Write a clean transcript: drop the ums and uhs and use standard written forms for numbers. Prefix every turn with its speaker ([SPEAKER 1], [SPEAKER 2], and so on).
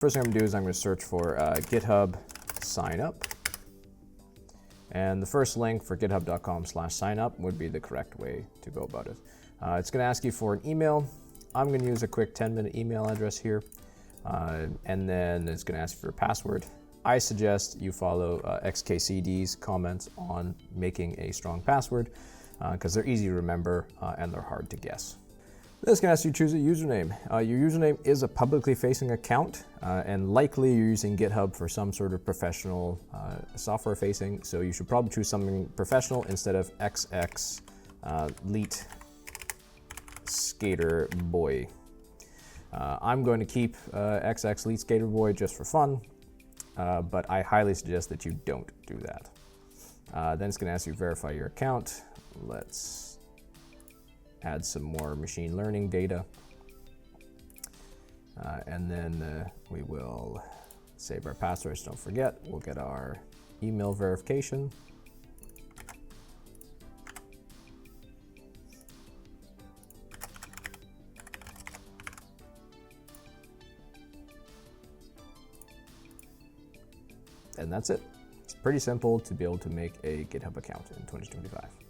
[SPEAKER 1] First thing I'm going to do is I'm going to search for GitHub sign up. And the first link for github.com/signup would be the correct way to go about it. It's going to ask you for an email. I'm going to use a quick 10-minute email address here. And then it's going to ask for a password. I suggest you follow XKCD's comments on making a strong password because they're easy to remember and they're hard to guess. This is going to ask you to choose a username. Your username is a publicly facing account and likely you're using GitHub for some sort of professional software facing, so you should probably choose something professional instead of XX Leet Skater Boy. I'm going to keep XX Leet Skater Boy just for fun, but I highly suggest that you don't do that. Then it's going to ask you to verify your account. Let's add some more machine learning data. And then we will save our passwords. Don't forget, we'll get our email verification. And that's it. It's pretty simple to be able to make a GitHub account in 2025.